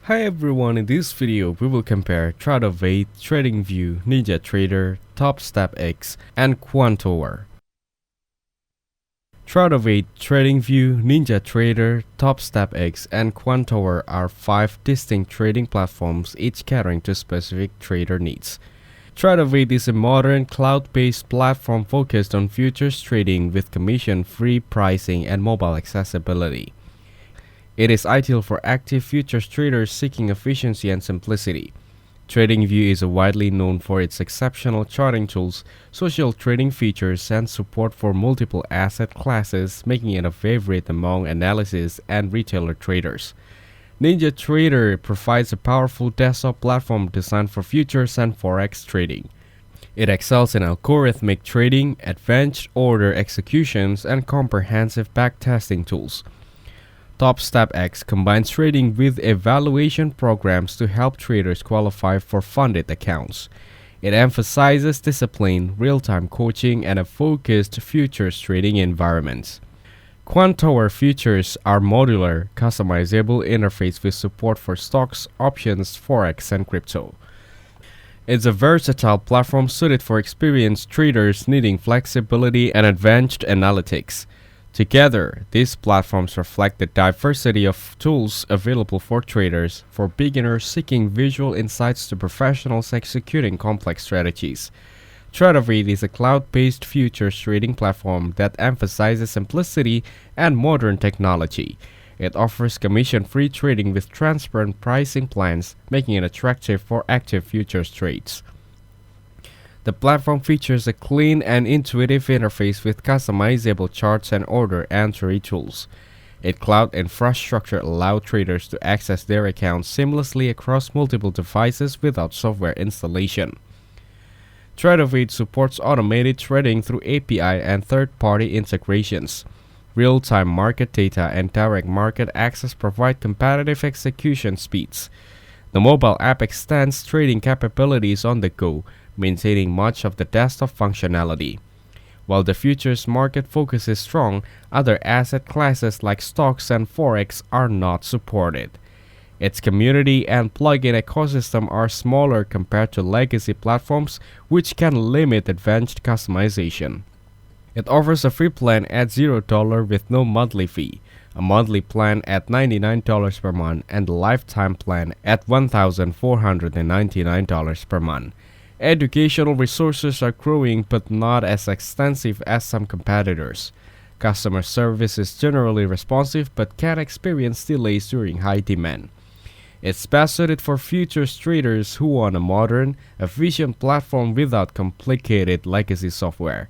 Hi everyone, in this video we will compare TradingView, TradingView, NinjaTrader, TopStepX, and Quantower. TradingView, TradingView, NinjaTrader, TopStepX, and Quantower are 5 distinct trading platforms, each catering to specific trader needs. TradingView is a modern cloud-based platform focused on futures trading with commission-free pricing and mobile accessibility. It is ideal for active futures traders seeking efficiency and simplicity. TradingView is widely known for its exceptional charting tools, social trading features, and support for multiple asset classes, making it a favorite among analysts and retailer traders. NinjaTrader provides a powerful desktop platform designed for futures and forex trading. It excels in algorithmic trading, advanced order executions, and comprehensive backtesting tools. TopStepX combines trading with evaluation programs to help traders qualify for funded accounts. It emphasizes discipline, real-time coaching, and a focused futures trading environment. Quantower features are modular, customizable interface with support for stocks, options, forex, and crypto. It's a versatile platform suited for experienced traders needing flexibility and advanced analytics. Together, these platforms reflect the diversity of tools available for traders, for beginners seeking visual insights to professionals executing complex strategies. TradingView is a cloud-based futures trading platform that emphasizes simplicity and modern technology. It offers commission-free trading with transparent pricing plans, making it attractive for active futures trades. The platform features a clean and intuitive interface with customizable charts and order entry tools. Its cloud infrastructure allows traders to access their accounts seamlessly across multiple devices without software installation. TradingView supports automated trading through API and third-party integrations. Real-time market data and direct market access provide competitive execution speeds. The mobile app extends trading capabilities on the go, maintaining much of the desktop functionality. While the futures market focus is strong, other asset classes like stocks and forex are not supported. Its community and plugin ecosystem are smaller compared to legacy platforms, which can limit advanced customization. It offers a free plan at $0 with no monthly fee, a monthly plan at $99 per month, and a lifetime plan at $1,499 per month. Educational resources are growing but not as extensive as some competitors. Customer service is generally responsive but can experience delays during high demand. It's best suited for futures traders who want a modern, efficient platform without complicated legacy software.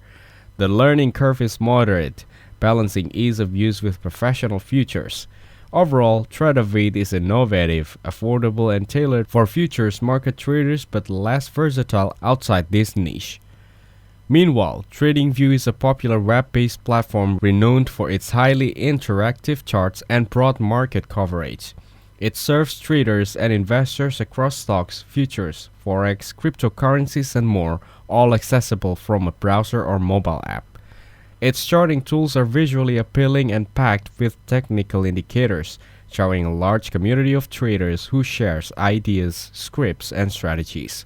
The learning curve is moderate, balancing ease of use with professional futures. Overall, TradingView is innovative, affordable, and tailored for futures market traders but less versatile outside this niche. Meanwhile, TradingView is a popular web-based platform renowned for its highly interactive charts and broad market coverage. It serves traders and investors across stocks, futures, forex, cryptocurrencies, and more, all accessible from a browser or mobile app. Its charting tools are visually appealing and packed with technical indicators, showing a large community of traders who shares ideas, scripts, and strategies.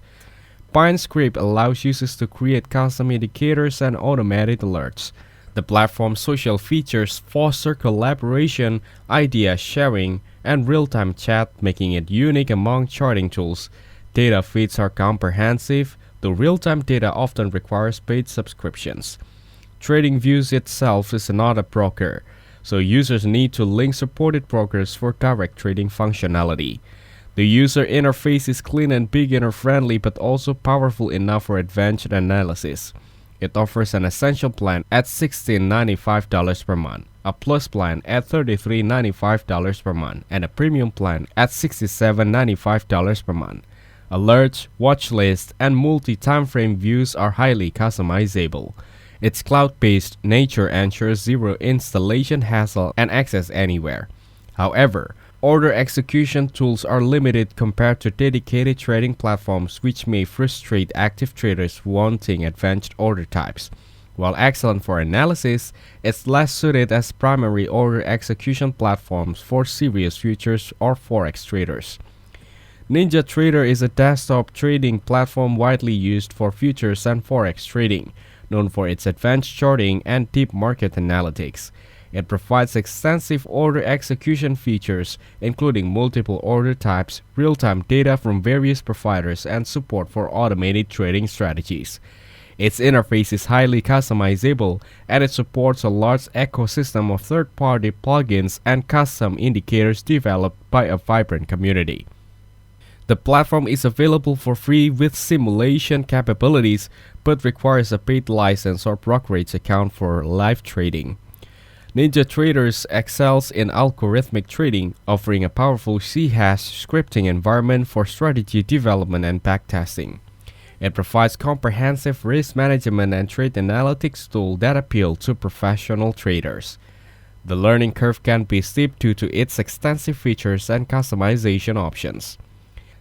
PineScript allows users to create custom indicators and automated alerts. The platform's social features foster collaboration, idea sharing, and real-time chat, making it unique among charting tools. Data feeds are comprehensive, though real-time data often requires paid subscriptions. TradingView itself is not a broker, so users need to link supported brokers for direct trading functionality. The user interface is clean and beginner-friendly but also powerful enough for advanced analysis. It offers an essential plan at $16.95 per month, a plus plan at $33.95 per month, and a premium plan at $67.95 per month. Alerts, watch lists, and multi-timeframe views are highly customizable. Its cloud-based nature ensures zero installation hassle and access anywhere. However, order execution tools are limited compared to dedicated trading platforms, which may frustrate active traders wanting advanced order types. While excellent for analysis, it's less suited as primary order execution platforms for serious futures or forex traders. NinjaTrader is a desktop trading platform widely used for futures and forex trading, known for its advanced charting and deep market analytics. It provides extensive order execution features, including multiple order types, real-time data from various providers, and support for automated trading strategies. Its interface is highly customizable, and it supports a large ecosystem of third-party plugins and custom indicators developed by a vibrant community. The platform is available for free with simulation capabilities, but requires a paid license or brokerage account for live trading. NinjaTrader excels in algorithmic trading, offering a powerful C-hash scripting environment for strategy development and backtesting. It provides comprehensive risk management and trade analytics tools that appeal to professional traders. The learning curve can be steep due to its extensive features and customization options.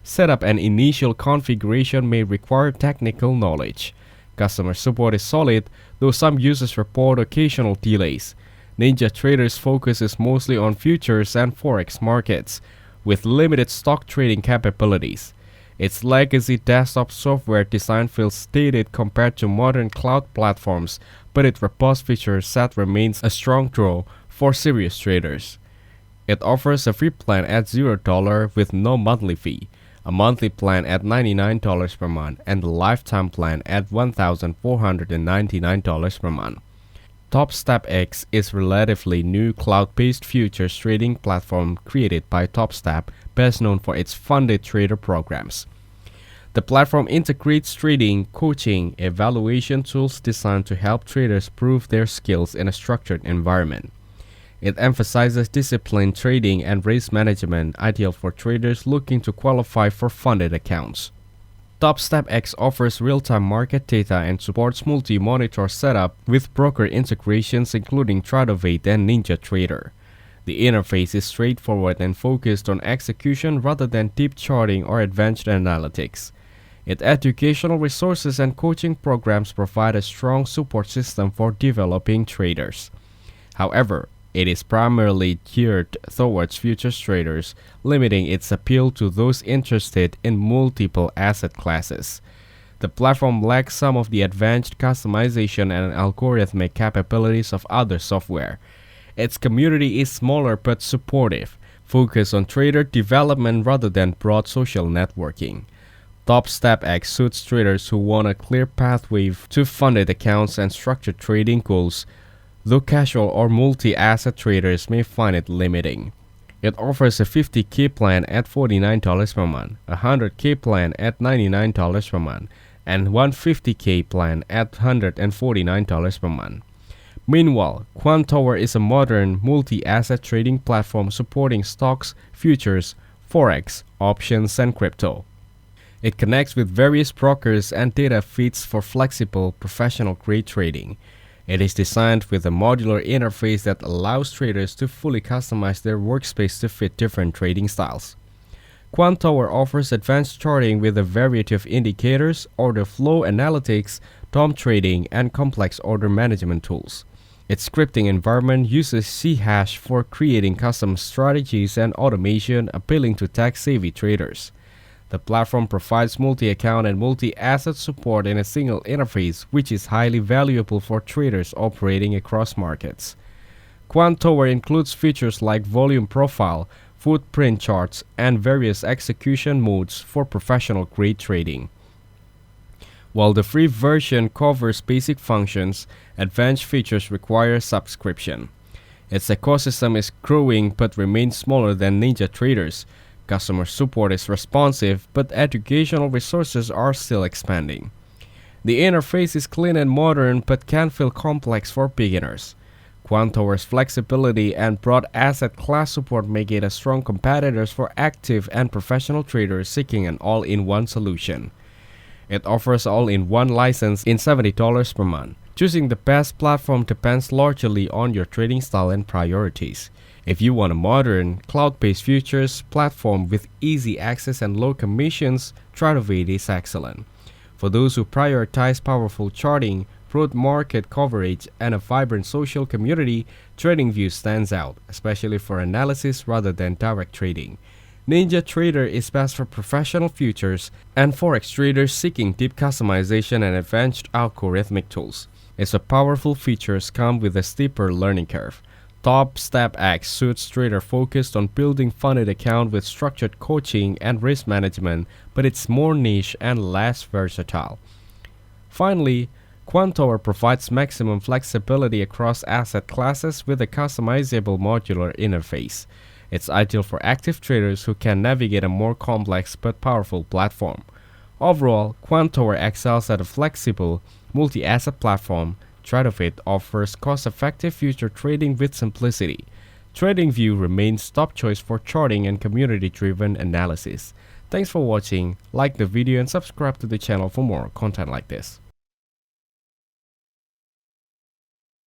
Setup and initial configuration may require technical knowledge. Customer support is solid, though some users report occasional delays. NinjaTrader's focus is mostly on futures and forex markets, with limited stock trading capabilities. Its legacy desktop software design feels dated compared to modern cloud platforms, but its robust feature set remains a strong draw for serious traders. It offers a free plan at $0 with no monthly fee, a monthly plan at $99 per month, and a lifetime plan at $1,499 per month. TopStepX is a relatively new cloud-based futures trading platform created by TopStep, best known for its funded trader programs. The platform integrates trading, coaching, evaluation tools designed to help traders prove their skills in a structured environment. It emphasizes disciplined trading and risk management, ideal for traders looking to qualify for funded accounts. TopStepX offers real-time market data and supports multi-monitor setup with broker integrations including Tradovate and NinjaTrader. The interface is straightforward and focused on execution rather than deep charting or advanced analytics. Its educational resources and coaching programs provide a strong support system for developing traders. However, it is primarily geared towards futures traders, limiting its appeal to those interested in multiple asset classes. The platform lacks some of the advanced customization and algorithmic capabilities of other software. Its community is smaller but supportive, focused on trader development rather than broad social networking. TopStepX suits traders who want a clear pathway to funded accounts and structured trading goals, though casual or multi-asset traders may find it limiting. It offers a 50K plan at $49 per month, a 100K plan at $99 per month, and 150K plan at $149 per month. Meanwhile, Quantower is a modern multi-asset trading platform supporting stocks, futures, forex, options, and crypto. It connects with various brokers and data feeds for flexible, professional-grade trading. It is designed with a modular interface that allows traders to fully customize their workspace to fit different trading styles. Quantower offers advanced charting with a variety of indicators, order flow analytics, DOM trading, and complex order management tools. Its scripting environment uses C-hash for creating custom strategies and automation appealing to tech-savvy traders. The platform provides multi-account and multi-asset support in a single interface, which is highly valuable for traders operating across markets. Quantower includes features like volume profile, footprint charts, and various execution modes for professional-grade trading. While the free version covers basic functions, advanced features require subscription. Its ecosystem is growing but remains smaller than NinjaTrader's. Customer support is responsive, but educational resources are still expanding. The interface is clean and modern, but can feel complex for beginners. Quantower's flexibility and broad asset class support make it a strong competitor for active and professional traders seeking an all-in-one solution. It offers all-in-one license in $70 per month. Choosing the best platform depends largely on your trading style and priorities. If you want a modern, cloud-based futures platform with easy access and low commissions, Tradovate is excellent. For those who prioritize powerful charting, broad market coverage, and a vibrant social community, TradingView stands out, especially for analysis rather than direct trading. NinjaTrader is best for professional futures and forex traders seeking deep customization and advanced algorithmic tools. Its powerful features come with a steeper learning curve. Top Step X suits traders focused on building funded account with structured coaching and risk management, but it's more niche and less versatile. Finally, Quantower provides maximum flexibility across asset classes with a customizable modular interface. It's ideal for active traders who can navigate a more complex but powerful platform. Overall, Quantower excels at a flexible, multi-asset platform. TradeOfIt offers cost-effective future trading with simplicity. TradingView remains top choice for charting and community-driven analysis. Thanks for watching, like the video and subscribe to the channel for more content like this.